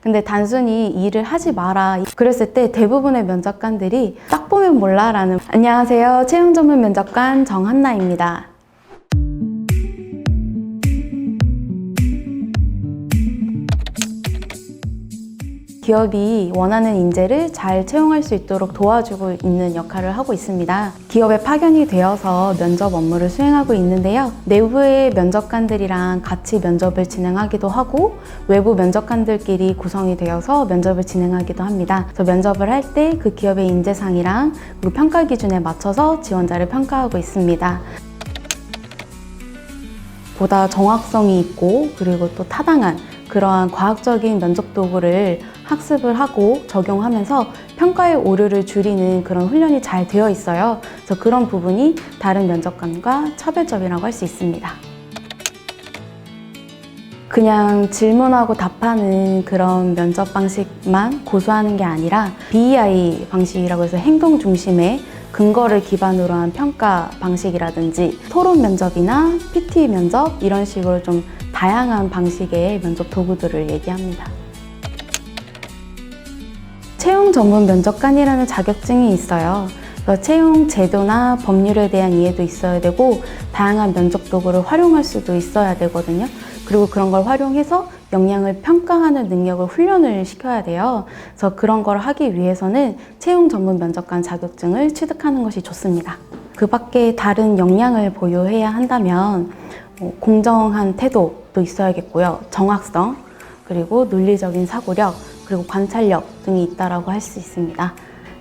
근데 단순히 일을 하지 마라 그랬을 때 대부분의 면접관들이 딱 보면 몰라 라는. 안녕하세요, 채용 전문 면접관 정한나입니다. 기업이 원하는 인재를 잘 채용할 수 있도록 도와주고 있는 역할을 하고 있습니다. 기업에 파견이 되어서 면접 업무를 수행하고 있는데요. 내부의 면접관들이랑 같이 면접을 진행하기도 하고 외부 면접관들끼리 구성이 되어서 면접을 진행하기도 합니다. 그래서 면접을 할 때 그 기업의 인재상이랑 그리고 평가 기준에 맞춰서 지원자를 평가하고 있습니다. 보다 정확성이 있고 그리고 또 타당한 그러한 과학적인 면접 도구를 학습을 하고 적용하면서 평가의 오류를 줄이는 그런 훈련이 잘 되어 있어요. 그래서 그런 부분이 다른 면접관과 차별점이라고 할 수 있습니다. 그냥 질문하고 답하는 그런 면접 방식만 고수하는 게 아니라 BEI 방식이라고 해서 행동 중심의 근거를 기반으로 한 평가 방식이라든지 토론 면접이나 PT 면접 이런 식으로 좀 다양한 방식의 면접 도구들을 얘기합니다. 채용 전문 면접관이라는 자격증이 있어요. 그래서 채용 제도나 법률에 대한 이해도 있어야 되고 다양한 면접 도구를 활용할 수도 있어야 되거든요. 그리고 그런 걸 활용해서 역량을 평가하는 능력을 훈련을 시켜야 돼요. 그래서 그런 걸 하기 위해서는 채용 전문 면접관 자격증을 취득하는 것이 좋습니다. 그 밖에 다른 역량을 보유해야 한다면 공정한 태도도 있어야겠고요. 정확성, 그리고 논리적인 사고력, 그리고 관찰력 등이 있다라고 할 수 있습니다.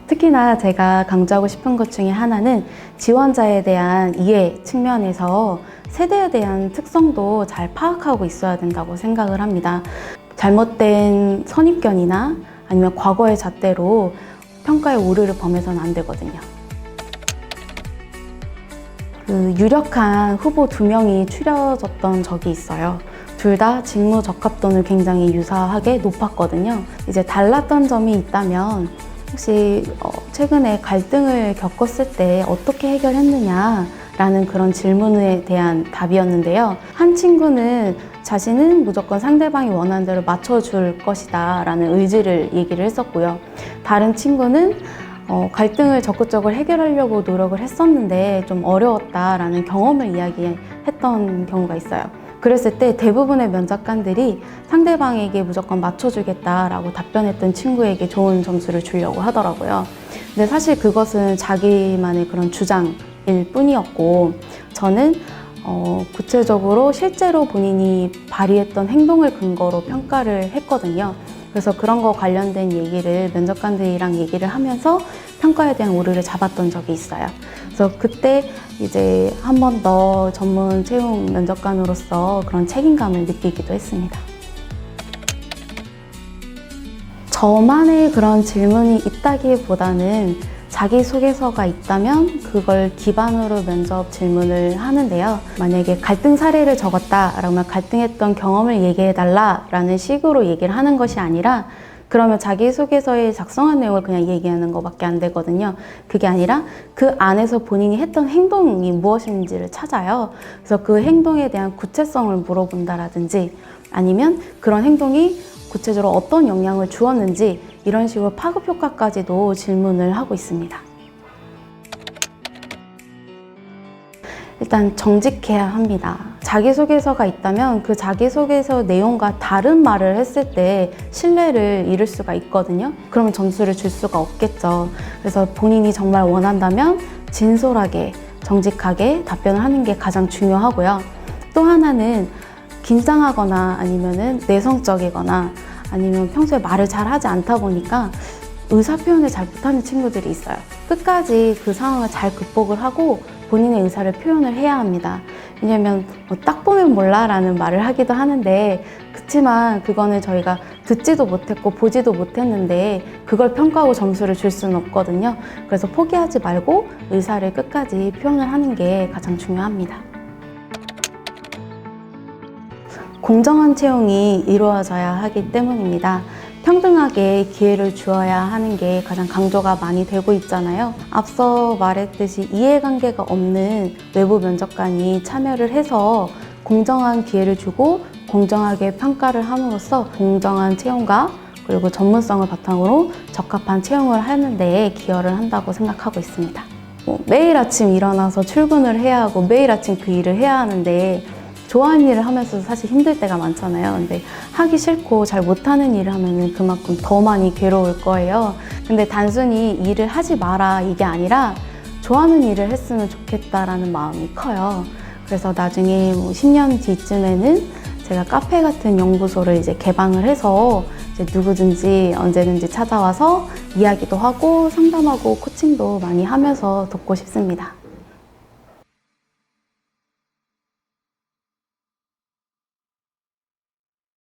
특히나 제가 강조하고 싶은 것 중에 하나는 지원자에 대한 이해 측면에서 세대에 대한 특성도 잘 파악하고 있어야 된다고 생각을 합니다. 잘못된 선입견이나 아니면 과거의 잣대로 평가의 오류를 범해서는 안 되거든요. 유력한 후보 2명이 추려졌던 적이 있어요. 둘 다 직무 적합도는 굉장히 유사하게 높았거든요. 이제 달랐던 점이 있다면 혹시 최근에 갈등을 겪었을 때 어떻게 해결했느냐라는 그런 질문에 대한 답이었는데요. 한 친구는 자신은 무조건 상대방이 원하는 대로 맞춰줄 것이다 라는 의지를 얘기를 했었고요. 다른 친구는 갈등을 적극적으로 해결하려고 노력을 했었는데 좀 어려웠다라는 경험을 이야기했던 경우가 있어요. 그랬을 때 대부분의 면접관들이 상대방에게 무조건 맞춰주겠다라고 답변했던 친구에게 좋은 점수를 주려고 하더라고요. 근데 사실 그것은 자기만의 그런 주장일 뿐이었고 저는 구체적으로 실제로 본인이 발휘했던 행동을 근거로 평가를 했거든요. 그래서 그런 거 관련된 얘기를 면접관들이랑 얘기를 하면서 평가에 대한 오류를 잡았던 적이 있어요. 그래서 그때 이제 한 번 더 전문 채용 면접관으로서 그런 책임감을 느끼기도 했습니다. 저만의 그런 질문이 있다기보다는 자기소개서가 있다면 그걸 기반으로 면접 질문을 하는데요. 만약에 갈등 사례를 적었다 그러면 갈등했던 경험을 얘기해달라라는 식으로 얘기를 하는 것이 아니라 그러면 자기소개서에 작성한 내용을 그냥 얘기하는 것밖에 안 되거든요. 그게 아니라 그 안에서 본인이 했던 행동이 무엇인지를 찾아요. 그래서 그 행동에 대한 구체성을 물어본다라든지 아니면 그런 행동이 구체적으로 어떤 영향을 주었는지 이런 식으로 파급 효과까지도 질문을 하고 있습니다. 일단 정직해야 합니다. 자기소개서가 있다면 그 자기소개서 내용과 다른 말을 했을 때 신뢰를 잃을 수가 있거든요. 그러면 점수를 줄 수가 없겠죠. 그래서 본인이 정말 원한다면 진솔하게, 정직하게 답변을 하는 게 가장 중요하고요. 또 하나는 긴장하거나 아니면은 내성적이거나 아니면 평소에 말을 잘 하지 않다 보니까 의사표현을 잘 못하는 친구들이 있어요. 끝까지 그 상황을 잘 극복을 하고 본인의 의사를 표현을 해야 합니다. 왜냐면 딱 보면 몰라 라는 말을 하기도 하는데 그치만 그거는 저희가 듣지도 못했고 보지도 못했는데 그걸 평가하고 점수를 줄 수는 없거든요. 그래서 포기하지 말고 의사를 끝까지 표현을 하는 게 가장 중요합니다. 공정한 채용이 이루어져야 하기 때문입니다. 평등하게 기회를 주어야 하는 게 가장 강조가 많이 되고 있잖아요. 앞서 말했듯이 이해관계가 없는 외부 면접관이 참여를 해서 공정한 기회를 주고 공정하게 평가를 함으로써 공정한 채용과 그리고 전문성을 바탕으로 적합한 채용을 하는 데에 기여를 한다고 생각하고 있습니다. 매일 아침 일어나서 출근을 해야 하고 매일 아침 그 일을 해야 하는데 좋아하는 일을 하면서도 사실 힘들 때가 많잖아요. 근데 하기 싫고 잘 못하는 일을 하면 그만큼 더 많이 괴로울 거예요. 근데 단순히 일을 하지 마라 이게 아니라 좋아하는 일을 했으면 좋겠다라는 마음이 커요. 그래서 나중에 10년 뒤쯤에는 제가 카페 같은 연구소를 이제 개방을 해서 이제 누구든지 언제든지 찾아와서 이야기도 하고 상담하고 코칭도 많이 하면서 돕고 싶습니다.